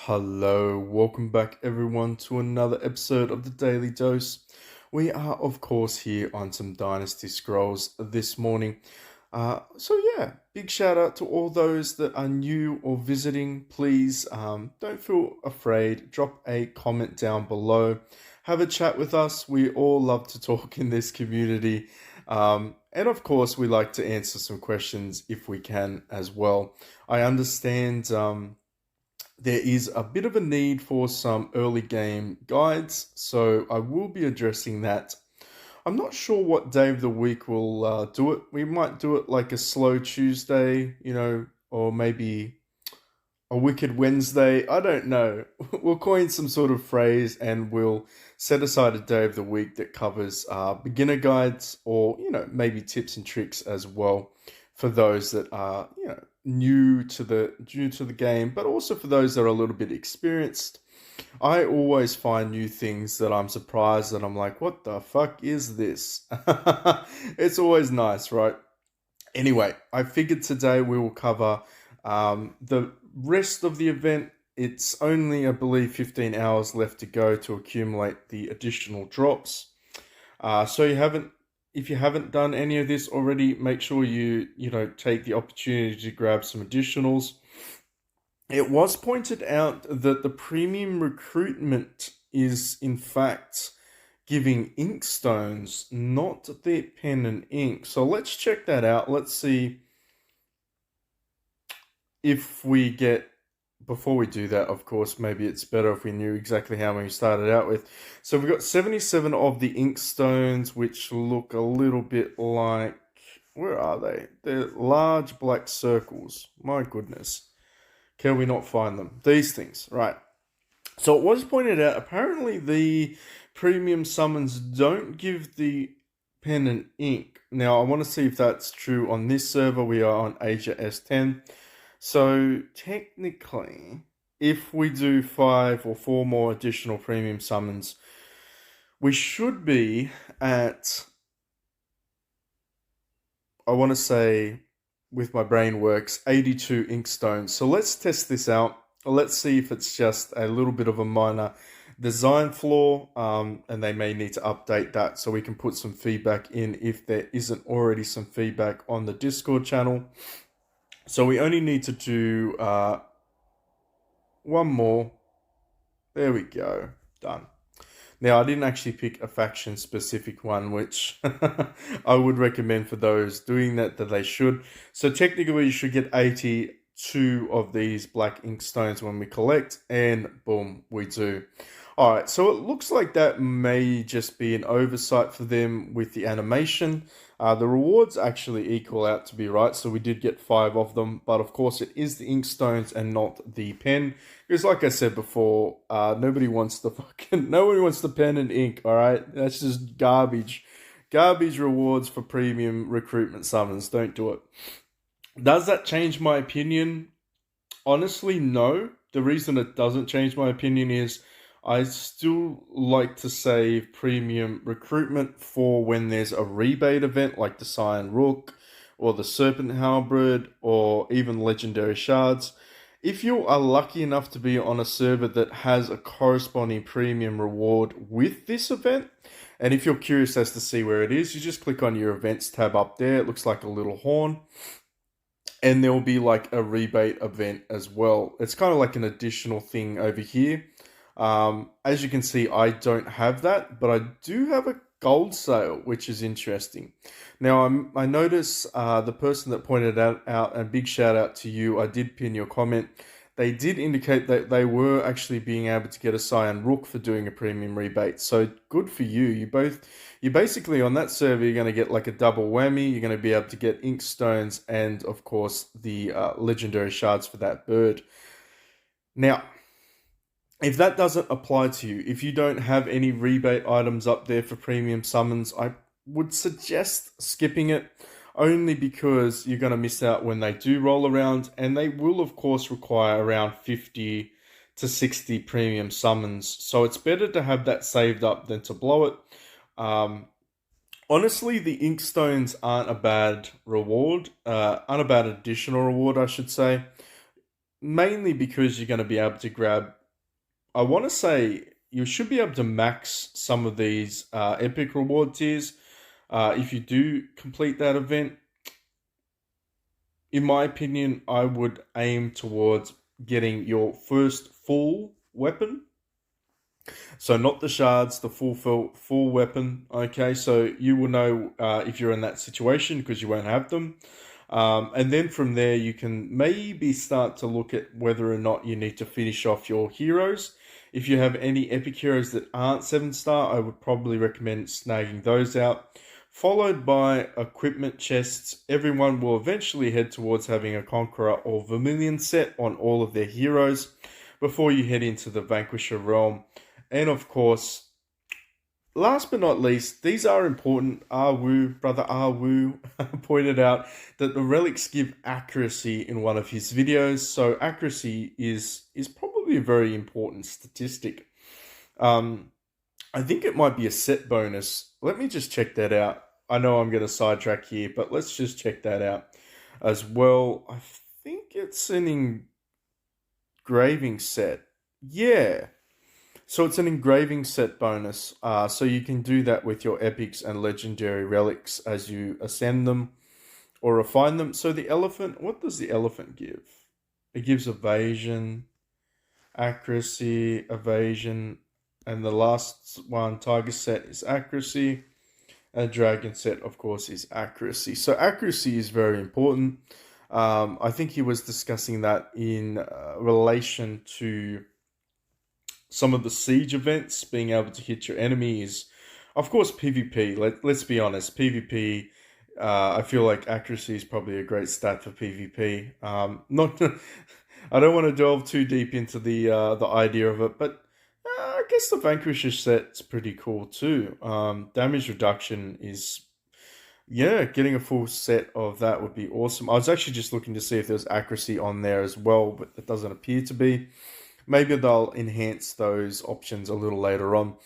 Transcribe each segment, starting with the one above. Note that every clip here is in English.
Hello, welcome back everyone to another episode of the Daily Dose. We are, of course, here on some Dynasty Scrolls this morning. So, big shout out to all those that are new or visiting. Please don't feel afraid. Drop a comment down below. Have a chat with us. We all love to talk in this community. And of course, we like to answer some questions if we can as well. I understand. There is a bit of a need for some early game guides, so I will be addressing that. I'm not sure what day of the week we'll do it. We might do it like a slow Tuesday, or maybe a wicked Wednesday. I don't know. We'll coin some sort of phrase and we'll set aside a day of the week that covers beginner guides or, maybe tips and tricks as well for those that are, new to the game, but also for those that are a little bit experienced. I always find new things that I'm surprised that I'm like, what the fuck is this? It's always nice, right? Anyway, I figured today we will cover the rest of the event. It's only, I believe, 15 hours left to go to accumulate the additional drops. So if you haven't done any of this already, make sure you take the opportunity to grab some additionals. It was pointed out that the premium recruitment is in fact giving ink stones, not the pen and ink. So let's check that out. Let's see if we get, before we do that, of course, maybe it's better if we knew exactly how many we started out with. So we've got 77 of the ink stones, which look a little bit like, where are they? They're large black circles. My goodness. Can we not find them? These things, right. So it was pointed out, apparently the premium summons don't give the pen and ink. Now, I want to see if that's true on this server. We are on Asia S10. So technically, if we do 5 or 4 more additional premium summons, we should be at, I want to say, with my brain works, 82 inkstones. So let's test this out. Let's see if it's just a little bit of a minor design flaw, and they may need to update that so we can put some feedback in if there isn't already some feedback on the Discord channel. So we only need to do one more. There we go. Done. Now, I didn't actually pick a faction-specific one, which I would recommend for those doing that they should. So technically, you should get 82 of these black ink stones when we collect, and boom, we do. All right, so it looks like that may just be an oversight for them with the animation. The rewards actually equal out to be right, so we did get 5 of them, but of course it is the ink stones and not the pen. Because like I said before, nobody wants the pen and ink, all right? That's just garbage. Garbage rewards for premium recruitment summons. Don't do it. Does that change my opinion? Honestly, no. The reason it doesn't change my opinion is I still like to save premium recruitment for when there's a rebate event like the Cyan Rook or the Serpent Halberd or even Legendary Shards. If you are lucky enough to be on a server that has a corresponding premium reward with this event, and if you're curious as to see where it is, you just click on your events tab up there. It looks like a little horn. And there will be like a rebate event as well. It's kind of like an additional thing over here. As you can see, I don't have that, but I do have a gold sale, which is interesting. Now, I notice the person that pointed that out, and big shout out to you, I did pin your comment. They did indicate that they were actually being able to get a Cyan Rook for doing a premium rebate. So good for you. You basically on that server, you're going to get like a double whammy. You're going to be able to get ink stones and of course the legendary shards for that bird. Now, if that doesn't apply to you, if you don't have any rebate items up there for premium summons, I would suggest skipping it only because you're going to miss out when they do roll around, and they will of course require around 50 to 60 premium summons. So it's better to have that saved up than to blow it. Honestly, the inkstones aren't a bad reward, aren't a bad additional reward, I should say. mainly because you're going to be able to grab, I want to say you should be able to max some of these epic reward tiers if you do complete that event. In my opinion, I would aim towards getting your first full weapon. So not the shards, the full weapon. Okay, so you will know if you're in that situation because you won't have them. And then from there, you can maybe start to look at whether or not you need to finish off your heroes. If you have any epic heroes that aren't 7-star, I would probably recommend snagging those out. Followed by equipment chests. Everyone will eventually head towards having a Conqueror or Vermilion set on all of their heroes before you head into the Vanquisher realm. And of course, last but not least, these are important. Arwu, brother Arwu, pointed out that the relics give accuracy in one of his videos. So accuracy is probably a very important statistic. I think it might be a set bonus. Let me just check that out. I know I'm going to sidetrack here, but let's just check that out as well. I think it's an engraving set. Yeah. So it's an engraving set bonus. So you can do that with your epics and legendary relics as you ascend them or refine them. So the elephant, what does the elephant give? It gives evasion, accuracy, evasion, and the last one, tiger set, is accuracy. And dragon set, of course, is accuracy. So accuracy is very important. I think he was discussing that in relation to some of the siege events, being able to hit your enemies. Of course, PvP. Let's be honest, PvP. I feel like accuracy is probably a great stat for PvP. Not, I don't want to delve too deep into the idea of it, but I guess the Vanquisher set's pretty cool too. Damage reduction is, yeah, getting a full set of that would be awesome. I was actually just looking to see if there's accuracy on there as well, but it doesn't appear to be. Maybe they'll enhance those options a little later on.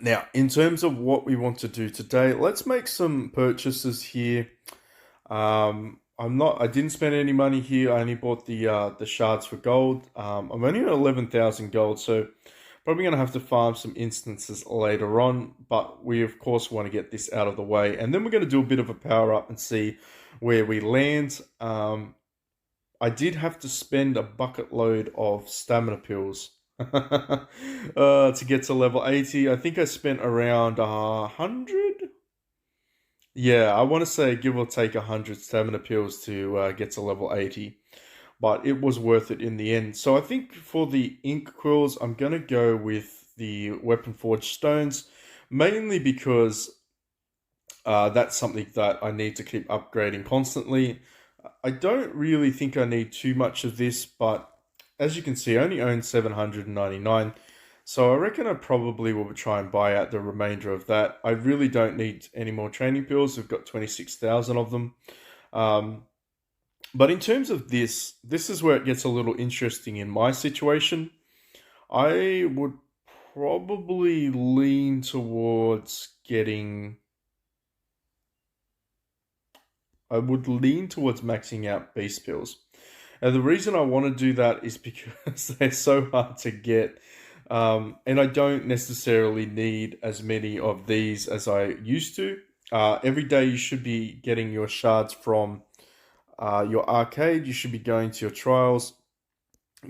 Now, in terms of what we want to do today, let's make some purchases here. I didn't spend any money here. I only bought the shards for gold. I'm only at 11,000 gold, so probably going to have to farm some instances later on. But we, of course, want to get this out of the way. And then we're going to do a bit of a power up and see where we land. I did have to spend a bucket load of stamina pills to get to level 80. I think I spent around 100. Yeah, I want to say give or take 100 stamina pills to get to level 80. But it was worth it in the end. So I think for the ink quills, I'm going to go with the Weapon Forged Stones. Mainly because that's something that I need to keep upgrading constantly. I don't really think I need too much of this, but as you can see, I only own 799. So I reckon I probably will try and buy out the remainder of that. I really don't need any more training pills. We've got 26,000 of them. But in terms of this is where it gets a little interesting in my situation. I would probably lean towards maxing out beast pills. And the reason I want to do that is because they're so hard to get. And I don't necessarily need as many of these as I used to. Every day you should be getting your shards from your arcade. You should be going to your trials.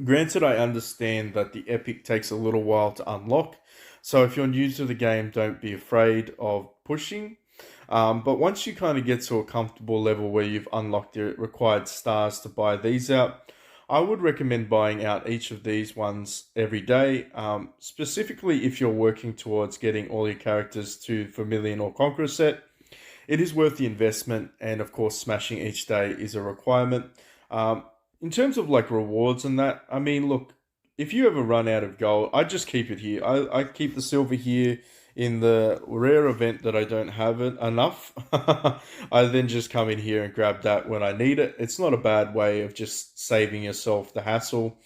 Granted, I understand that the epic takes a little while to unlock. So if you're new to the game, don't be afraid of pushing. But once you kind of get to a comfortable level where you've unlocked the required stars to buy these out, I would recommend buying out each of these ones every day, specifically if you're working towards getting all your characters to Vermilion or Conqueror set. It is worth the investment, and of course smashing each day is a requirement. In terms of like rewards and that, I mean, look, if you ever run out of gold, I just keep it here. I keep the silver here. In the rare event that I don't have it enough, I then just come in here and grab that when I need it. It's not a bad way of just saving yourself the hassle.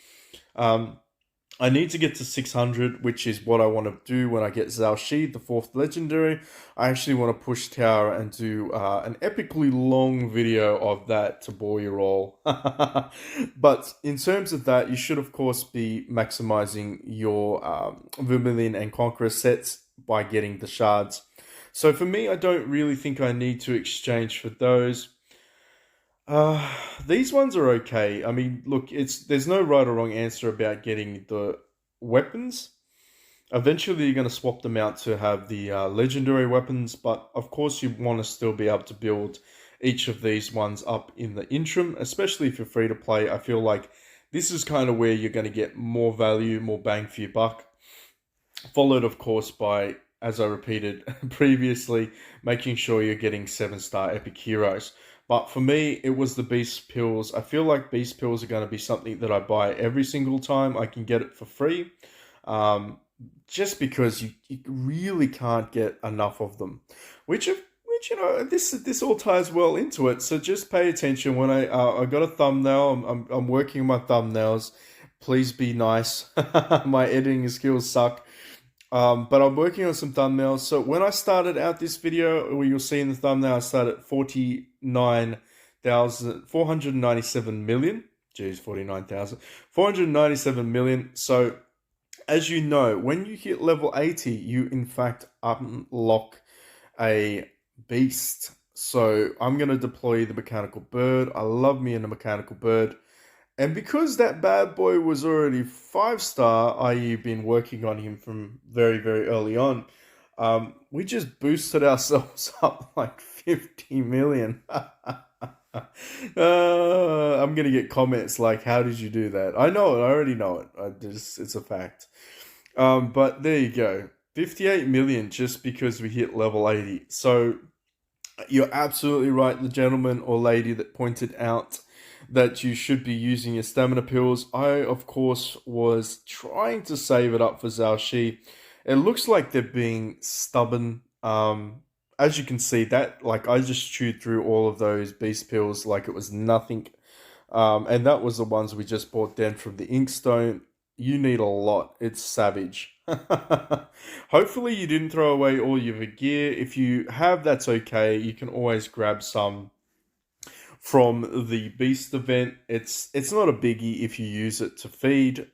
I need to get to 600, which is what I want to do when I get Zhao, the fourth legendary. I actually want to push tower and do an epically long video of that to bore you all. But in terms of that, you should, of course, be maximizing your Vermilion and Conqueror sets by getting the shards. So for me, I don't really think I need to exchange for those. Uh, these ones are okay. I mean, look, it's there's no right or wrong answer about getting the weapons. Eventually, you're going to swap them out to have the legendary weapons, but of course, you want to still be able to build each of these ones up in the interim, especially if you're free to play. I feel like this is kind of where you're going to get more value, more bang for your buck. Followed, of course, by, as I repeated previously, making sure you're getting 7-star epic heroes. But for me, it was the beast pills. I feel like beast pills are going to be something that I buy every single time I can get it for free. Um, just because you really can't get enough of them. Which this all ties well into it. So just pay attention when I got a thumbnail. I'm working on my thumbnails. Please be nice. My editing skills suck. But I'm working on some thumbnails. So when I started out this video, where you'll see in the thumbnail, I started at 49,497 million. Jeez, 49,000. 497 million. So as you know, when you hit level 80, you in fact unlock a beast. So I'm going to deploy the mechanical bird. I love me in a mechanical bird. And because that bad boy was already 5-star, i.e. been working on him from very, very early on, we just boosted ourselves up like 50 million. I'm going to get comments like, how did you do that? I know it. I already know it. It's a fact. But there you go. 58 million just because we hit level 80. So you're absolutely right, the gentleman or lady that pointed out that you should be using your stamina pills. I, of course, was trying to save it up for Zhao. It looks like they're being stubborn. As you can see, that like I just chewed through all of those beast pills like it was nothing. And that was the ones we just bought then from the Inkstone. You need a lot. It's savage. Hopefully you didn't throw away all your gear. If you have, that's okay. You can always grab some from the beast event. It's not a biggie if you use it to feed.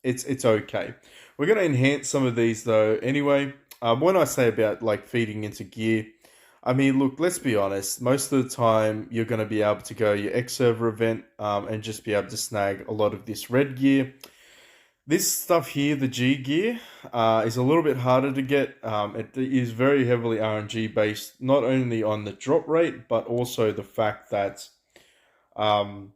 It's okay. We're gonna enhance some of these though. Anyway, when I say about like feeding into gear, I mean, look, let's be honest. Most of the time, you're going to be able to go your X server event and just be able to snag a lot of this red gear. This stuff here, the G gear, is a little bit harder to get. It is very heavily RNG based, not only on the drop rate, but also the fact that um,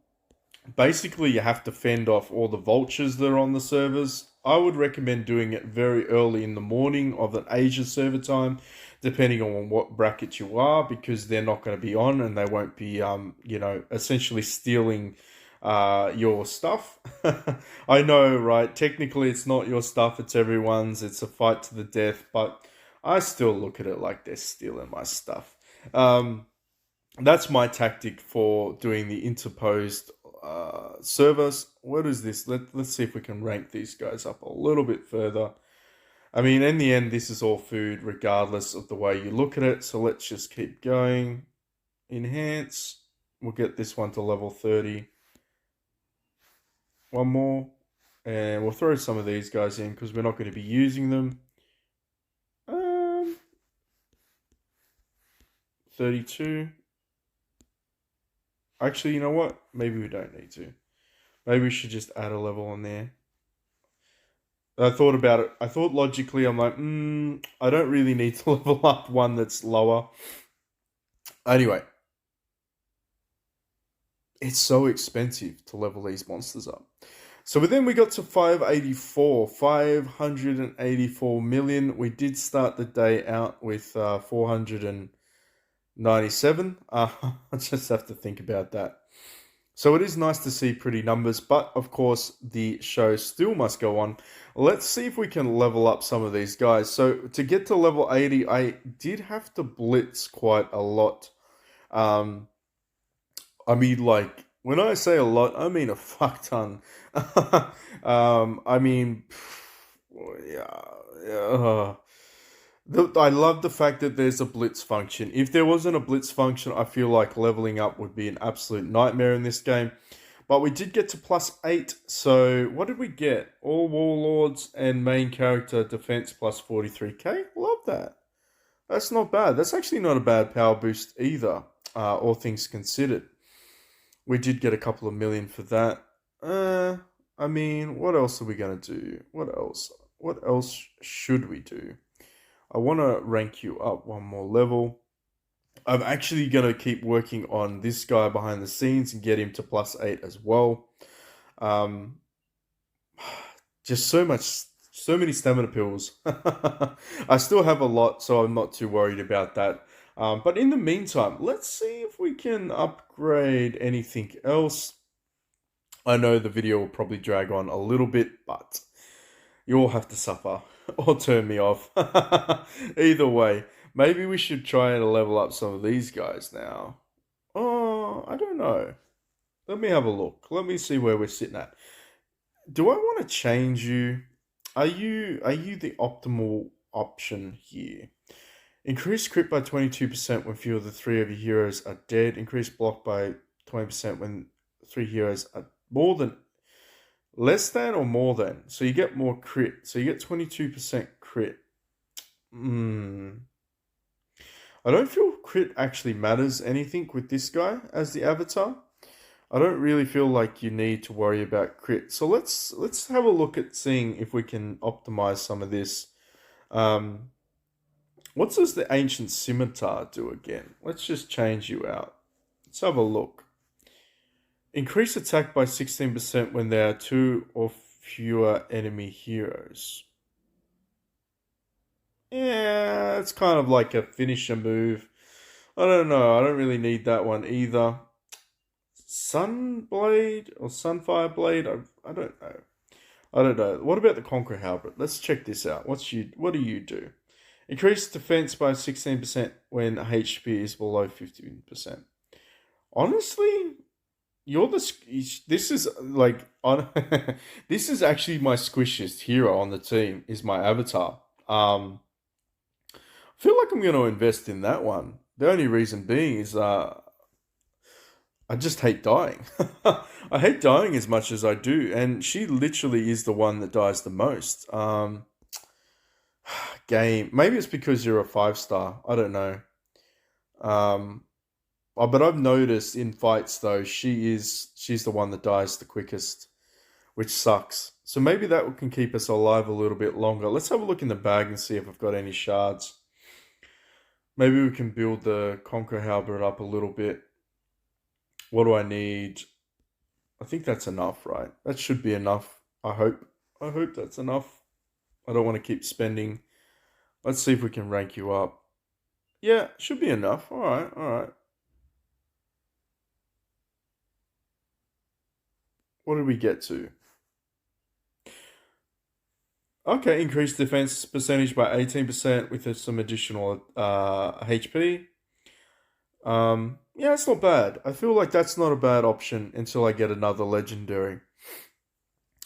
basically you have to fend off all the vultures that are on the servers. I would recommend doing it very early in the morning of an Asia server time, depending on what bracket you are, because they're not going to be on and they won't be, essentially stealing your stuff. I know, right? Technically, it's not your stuff, it's everyone's. It's a fight to the death, but I still look at it like they're stealing my stuff. That's my tactic for doing the interposed servers. What is this? Let's see if we can rank these guys up a little bit further. I mean, in the end, this is all food, regardless of the way you look at it. So let's just keep going. Enhance. We'll get this one to level 30. One more. And we'll throw some of these guys in because we're not going to be using them. 32. Actually, you know what? Maybe we don't need to. Maybe we should just add a level on there. I thought about it. I thought logically, I'm like, I don't really need to level up one that's lower. Anyway, it's so expensive to level these monsters up. So then we got to 584 million. We did start the day out with 497. I just have to think about that. So it is nice to see pretty numbers, but of course the show still must go on. Let's see if we can level up some of these guys. So to get to level 80, I did have to blitz quite a lot. I mean, like, When I say a lot, I mean a fuck ton. I mean, yeah, yeah. I love the fact that there's a blitz function. If there wasn't a blitz function, I feel like leveling up would be an absolute nightmare in this game. But we did get to +8. So what did we get? All warlords and main character defense plus 43k. Love that. That's not bad. That's actually not a bad power boost either, all things considered. We did get a couple of million for that. I mean, what else are we going to do? What else? What else should we do? I want to rank you up one more level. I'm actually going to keep working on this guy behind the scenes and get him to +8 as well. Um, just so many stamina pills. I still have a lot, so I'm not too worried about that. But in the meantime, let's see if we can upgrade anything else. I know the video will probably drag on a little bit, but you all have to suffer or turn me off. Either way, maybe we should try and level up some of these guys now. Oh, I don't know. Let me have a look. Let me see where we're sitting at. Do I want to change you? Are you the optimal option here? Increase crit by 22% when fewer than 3 of your heroes are dead. Increase block by 20% when 3 heroes are more than less than or more than. So you get more crit. So you get 22% crit. I don't feel crit actually matters anything with this guy as the avatar. I don't really feel like you need to worry about crit. So let's have a look at seeing if we can optimize some of this. What does the ancient scimitar do again? Let's just change you out. Let's have a look. Increase attack by 16% when there are 2 or fewer enemy heroes. Yeah, it's kind of like a finisher move. I don't know. I don't really need that one either. Sunblade or Sunfire Blade? I don't know. I don't know. What about the Conqueror Halberd? Let's check this out. What do you do? Increase defense by 16% when HP is below 15%. Honestly, this is like on this is actually my squishiest hero on the team is my avatar. I feel like I'm going to invest in that one. The only reason being is I just hate dying. I hate dying as much as I do, and she literally is the one that dies the most. Game. Maybe it's because you're a 5-star. I don't know. But I've noticed in fights though, she's the one that dies the quickest, which sucks. So maybe that can keep us alive a little bit longer. Let's have a look in the bag and see if I've got any shards. Maybe we can build the Conquer Halberd up a little bit. What do I need? I think that's enough, right? That should be enough. I hope. I hope that's enough. I don't want to keep spending. Let's see if we can rank you up. Yeah, should be enough. All right, all right. What did we get to? Okay, increased defense percentage by 18% with some additional HP. Yeah, it's not bad. I feel like that's not a bad option until I get another legendary.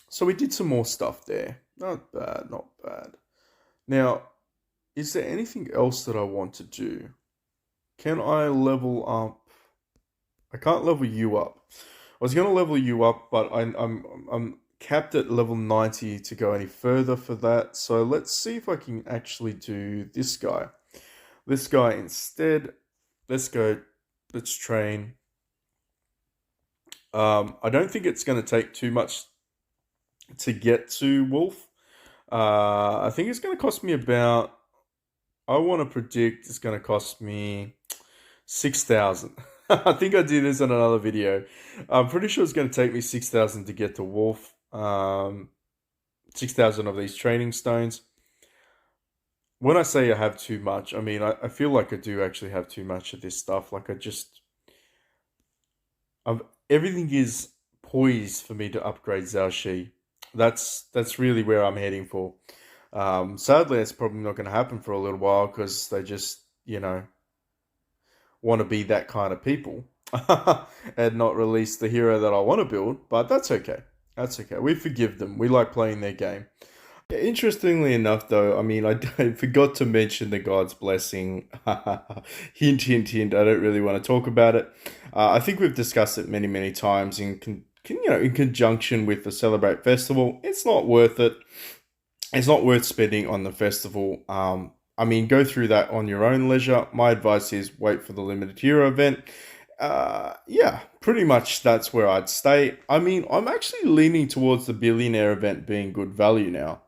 So we did some more stuff there. Not bad, not bad. Now, is there anything else that I want to do? Can I level up? I can't level you up. I was going to level you up, but I'm capped at level 90 to go any further for that. So let's see if I can actually do this guy. This guy instead. Let's go. Let's train. I don't think it's going to take too much to get to Wolf. I think it's going to cost me about. I want to predict it's going to cost me 6,000. I think I did this in another video. I'm pretty sure it's going to take me 6,000 to get to Wolf. 6,000 of these training stones. When I say I have too much, I mean, I feel like I do actually have too much of this stuff. Like everything is poised for me to upgrade Zhao Shi. That's really where I'm heading for. Sadly, it's probably not going to happen for a little while because they just, want to be that kind of people. and not release the hero that I want to build, but that's okay. That's okay. We forgive them. We like playing their game. Yeah, interestingly enough, though, I mean, I forgot to mention the God's blessing. Hint, hint, hint. I don't really want to talk about it. I think we've discussed it many, many times in conjunction with the Celebrate Festival. It's not worth it. It's not worth spending on the festival. I mean, go through that on your own leisure. My advice is wait for the limited hero event. Yeah, pretty much that's where I'd stay. I mean, I'm actually leaning towards the billionaire event being good value now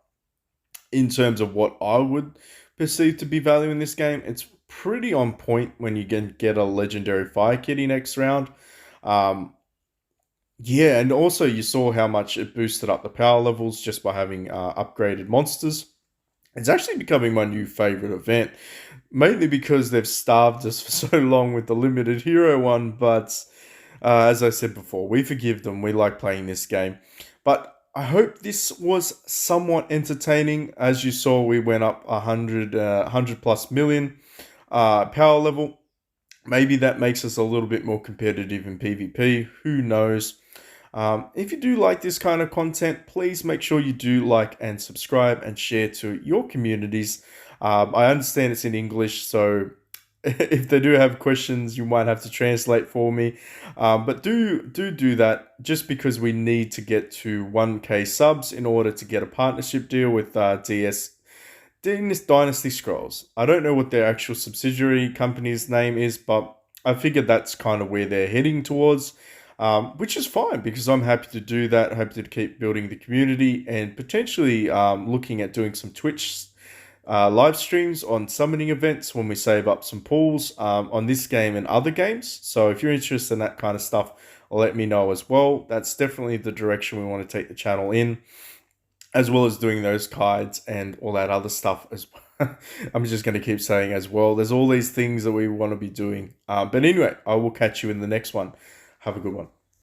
in terms of what I would perceive to be value in this game. It's pretty on point when you can get a legendary fire kitty next round. Um, yeah, and also you saw how much it boosted up the power levels just by having upgraded monsters. It's actually becoming my new favorite event, mainly because they've starved us for so long with the limited hero one. But as I said before, we forgive them. We like playing this game. But I hope this was somewhat entertaining. As you saw, we went up 100 plus million power level. Maybe that makes us a little bit more competitive in PvP. Who knows? If you do like this kind of content, please make sure you do like and subscribe and share to your communities. I understand it's in English, so if they do have questions, you might have to translate for me. But do that just because we need to get to 1K subs in order to get a partnership deal with Dynasty Scrolls. I don't know what their actual subsidiary company's name is, but I figured that's kind of where they're heading towards, which is fine because I'm happy to do that. Happy to keep building the community and potentially looking at doing some Twitch live streams on summoning events when we save up some pools on this game and other games. So if you're interested in that kind of stuff, let me know as well. That's definitely the direction we want to take the channel in, as well as doing those guides and all that other stuff as well. I'm just going to keep saying as well. There's all these things that we want to be doing. But anyway, I will catch you in the next one. Have a good one.